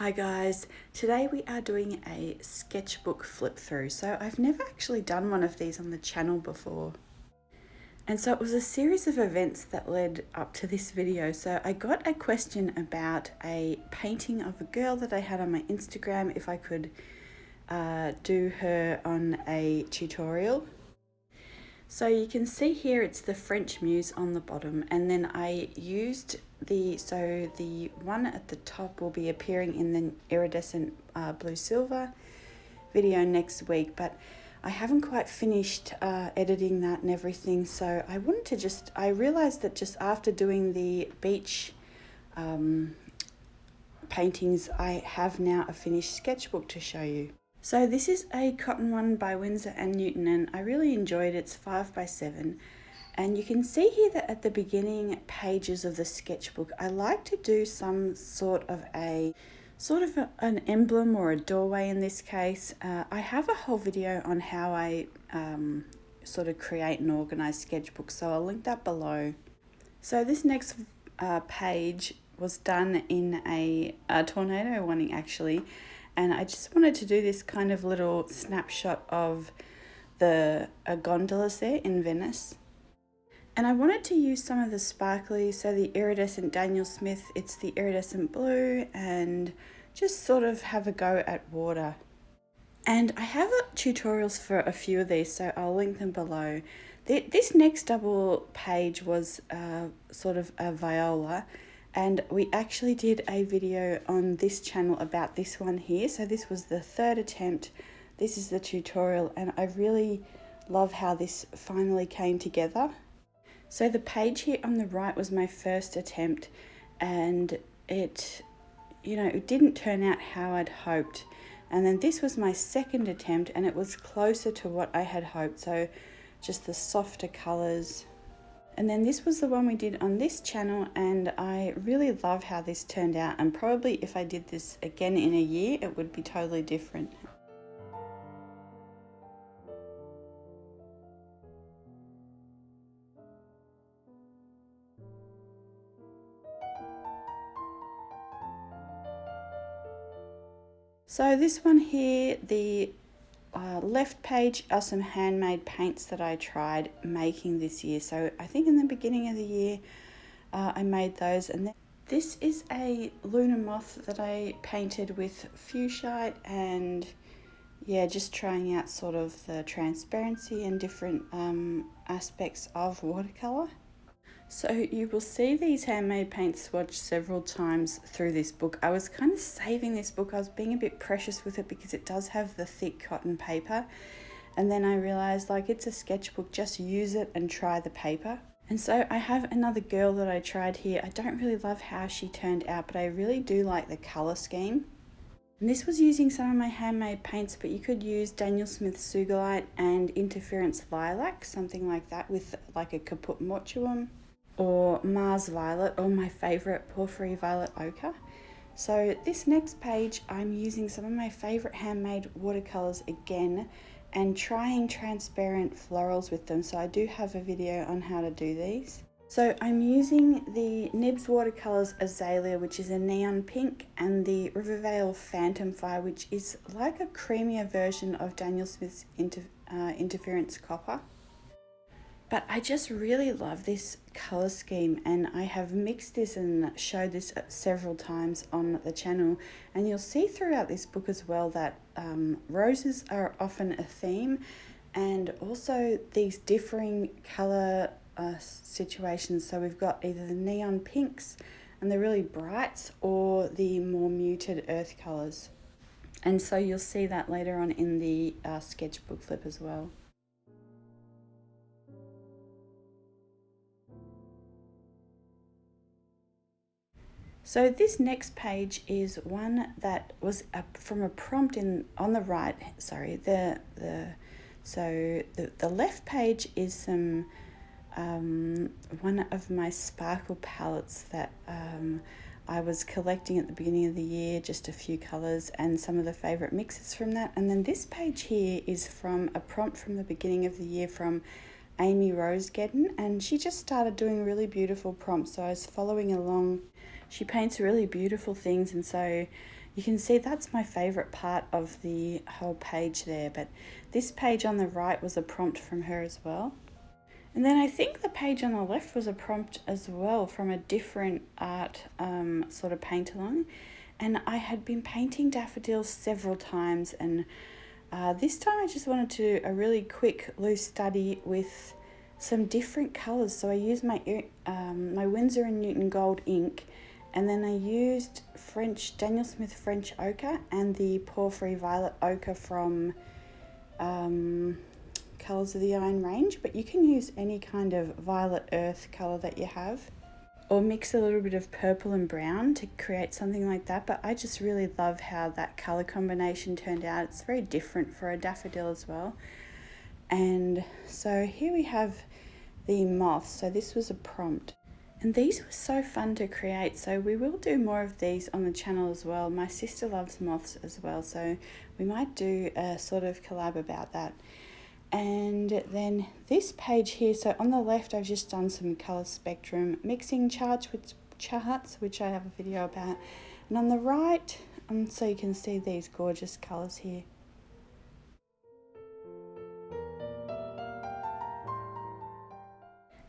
Hi guys, today we are doing a sketchbook flip through. So I've never actually done one of these on the channel before. And so it was a series of events that led up to this video. So I got a question about a painting of a girl that I had on my Instagram, if I could do her on a tutorial. So you can see here it's the French Muse on the bottom, and then I used the one at the top will be appearing in the iridescent blue silver video next week, but I haven't quite finished editing that and everything, so I realized that just after doing the beach paintings, I have now a finished sketchbook to show you. So this is a cotton one by Winsor and Newton, and I really enjoyed it. It's 5x7, and you can see here that at the beginning pages of the sketchbook I like to do some sort of an emblem or a doorway in this case. I have a whole video on how I sort of create and organize sketchbooks, so I'll link that below. So this next page was done in a tornado warning actually, and I just wanted to do this kind of little snapshot of the gondolas there in Venice. And I wanted to use some of the sparkly, so the iridescent Daniel Smith, it's the iridescent blue, and just sort of have a go at water. And I have tutorials for a few of these, so I'll link them below. This next double page was sort of a Viola, and we actually did a video on this channel about this one here. So this was the third attempt. This is the tutorial, and I really love how this finally came together. So the page here on the right was my first attempt, and it didn't turn out how I'd hoped. And then this was my second attempt, and it was closer to what I had hoped. So just the softer colors. And then this was the one we did on this channel, and I really love how this turned out, and probably if I did this again in a year it would be totally different. So this one here, the left page are some handmade paints that I tried making this year. So I think in the beginning of the year I made those, and then this is a lunar moth that I painted with Fuchsite, and yeah, just trying out sort of the transparency and different aspects of watercolor. So you will see these handmade paints swatched several times through this book. I was kind of saving this book. I was being a bit precious with it because it does have the thick cotton paper. And then I realized, like, it's a sketchbook, just use it and try the paper. And so I have another girl that I tried here. I don't really love how she turned out, but I really do like the color scheme. And this was using some of my handmade paints, but you could use Daniel Smith Sugarlight and Interference Lilac, something like that, with like a Caput Mortuum, or Mars Violet, or my favorite Porphyry Violet Ochre. So this next page I'm using some of my favorite handmade watercolors again and trying transparent florals with them. So I do have a video on how to do these. So I'm using the Nibs watercolors Azalea, which is a neon pink, and the Rivervale Phantom Fire, which is like a creamier version of Daniel Smith's Interference Copper. But I just really love this color scheme, and I have mixed this and showed this several times on the channel, and you'll see throughout this book as well that roses are often a theme, and also these differing color situations. So we've got either the neon pinks and the really brights, or the more muted earth colors, and so you'll see that later on in the sketchbook flip as well. So this next page is one that was from a prompt on the right. Sorry, the left page is some one of my sparkle palettes that I was collecting at the beginning of the year, just a few colors and some of the favorite mixes from that. And then this page here is from a prompt from the beginning of the year from Amy Rosegeddon, and she just started doing really beautiful prompts, so I was following along. She paints really beautiful things, and so You can see that's my favourite part of the whole page there, but this page on the right was a prompt from her as well. And then I think the page on the left was a prompt as well from a different art sort of paint along. And I had been painting daffodils several times, and this time I just wanted to do a really quick loose study with some different colours. So I used my Winsor and Newton Gold ink, and then I used Daniel Smith French Ochre and the Porphyry Violet Ochre from Colours of the Iron range, but you can use any kind of violet earth colour that you have, or mix a little bit of purple and brown to create something like that. But I just really love how that colour combination turned out. It's very different for a daffodil as well. And so here we have the moths. So this was a prompt. And these were so fun to create, so we will do more of these on the channel as well. My sister loves moths as well, so we might do a sort of collab about that. And then this page here, so on the left I've just done some colour spectrum mixing charts, which I have a video about. And on the right, so you can see these gorgeous colours here.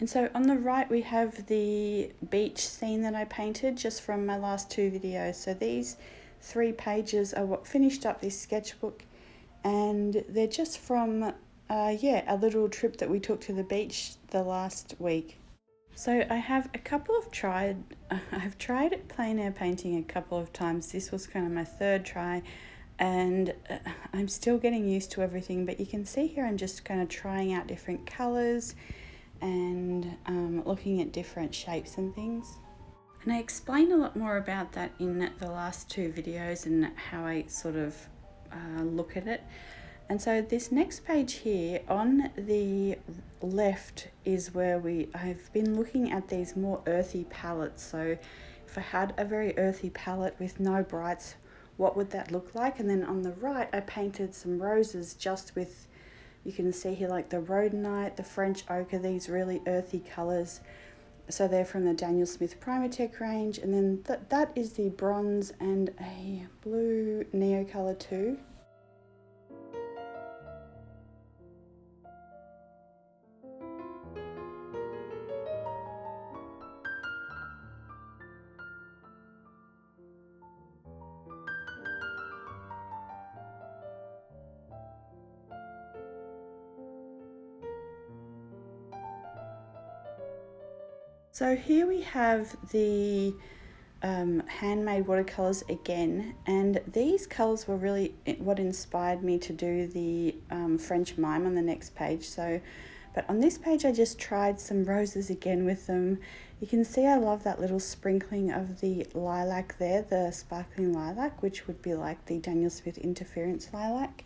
And so on the right we have the beach scene that I painted just from my last two videos. So these 3 pages are what finished up this sketchbook, and they're just from a little trip that we took to the beach the last week. So I have I've tried plein air painting a couple of times. This was kind of my 3rd try, and I'm still getting used to everything, but you can see here I'm just kind of trying out different colours and looking at different shapes and things. And I explain a lot more about that in the last 2 videos and how I sort of look at it. And so this next page here on the left is where I've been looking at these more earthy palettes. So if I had a very earthy palette with no brights, what would that look like? And then on the right I painted some roses just with, you can see here, like the rhodonite, the French ochre, these really earthy colours. So they're from the Daniel Smith Primatech range. And then that is the bronze and a blue neo colour too. So here we have the handmade watercolours again, and these colours were really what inspired me to do the French mime on the next page. So, but on this page I just tried some roses again with them. You can see I love that little sprinkling of the lilac there, the sparkling lilac, which would be like the Daniel Smith Interference lilac.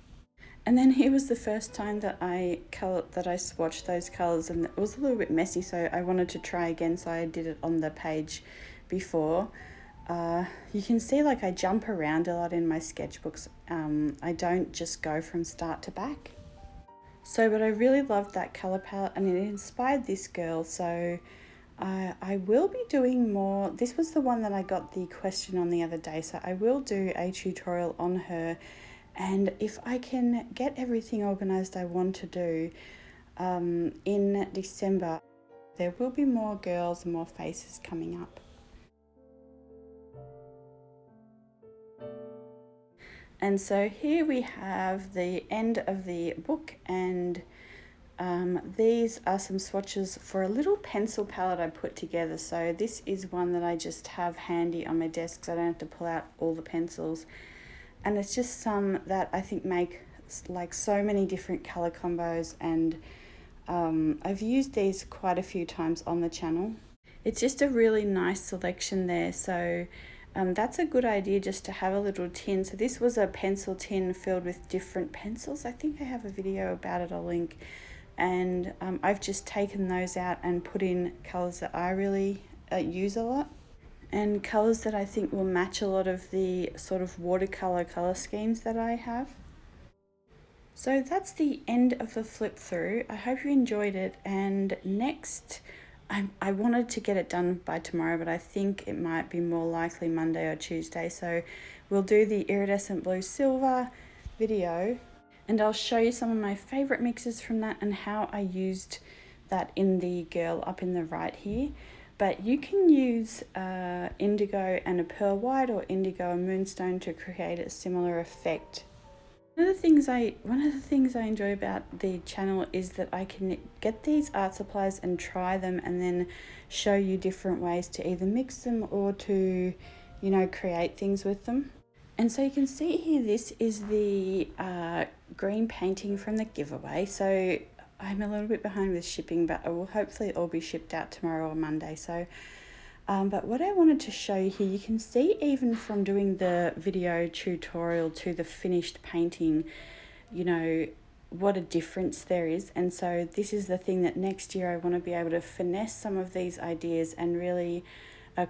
And then here was the first time that I swatched those colours, and it was a little bit messy, so I wanted to try again, so I did it on the page before. You can see like I jump around a lot in my sketchbooks. I don't just go from start to back. So, but I really loved that colour palette, and it inspired this girl, so I will be doing more. This was the one that I got the question on the other day, so I will do a tutorial on her. And if I can get everything organised I want to do in December, there will be more girls and more faces coming up. And so here we have the end of the book, and these are some swatches for a little pencil palette I put together. So this is one that I just have handy on my desk, so I don't have to pull out all the pencils. And it's just some that I think make like so many different colour combos, and I've used these quite a few times on the channel. It's just a really nice selection there, so that's a good idea just to have a little tin. So this was a pencil tin filled with different pencils. I think I have a video about it, I'll link. And I've just taken those out and put in colours that I really use a lot, and colours that I think will match a lot of the sort of watercolour colour schemes that I have. So that's the end of the flip through. I hope you enjoyed it, and next I wanted to get it done by tomorrow, but I think it might be more likely Monday or Tuesday, so we'll do the iridescent blue silver video, and I'll show you some of my favorite mixes from that and how I used that in the girl up in the right here. But you can use indigo and a pearl white, or indigo and moonstone, to create a similar effect. One of the things I enjoy about the channel is that I can get these art supplies and try them, and then show you different ways to either mix them or to, you know, create things with them. And so you can see here, this is the green painting from the giveaway. So I'm a little bit behind with shipping, but it will hopefully all be shipped out tomorrow or Monday. So, but what I wanted to show you here, you can see even from doing the video tutorial to the finished painting, you know, what a difference there is. And so this is the thing that next year I want to be able to finesse some of these ideas and really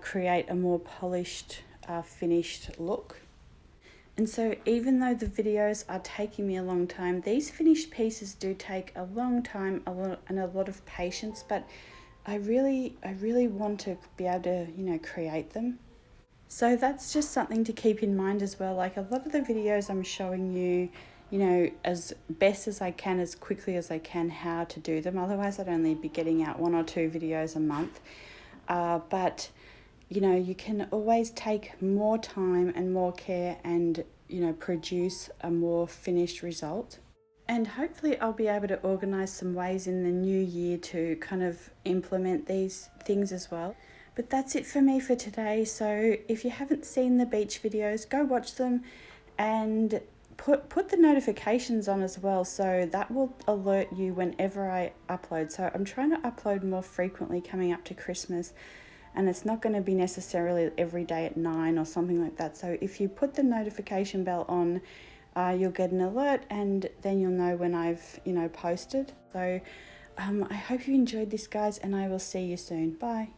create a more polished, finished look. And so even though the videos are taking me a long time, these finished pieces do take a long time, and a lot of patience, but I really want to be able to, you know, create them. So that's just something to keep in mind as well. Like, a lot of the videos I'm showing you, you know, as best as I can, as quickly as I can, how to do them. Otherwise I'd only be getting out 1 or 2 videos a month. But you know, you can always take more time and more care and, you know, produce a more finished result. And hopefully I'll be able to organise some ways in the new year to kind of implement these things as well. But that's it for me for today. So if you haven't seen the beach videos, go watch them, and put the notifications on as well, so that will alert you whenever I upload. So I'm trying to upload more frequently coming up to Christmas, and it's not going to be necessarily every day at 9 or something like that. So if you put the notification bell on, you'll get an alert, and then you'll know when I've, you know, posted. So I hope you enjoyed this, guys, and I will see you soon. Bye.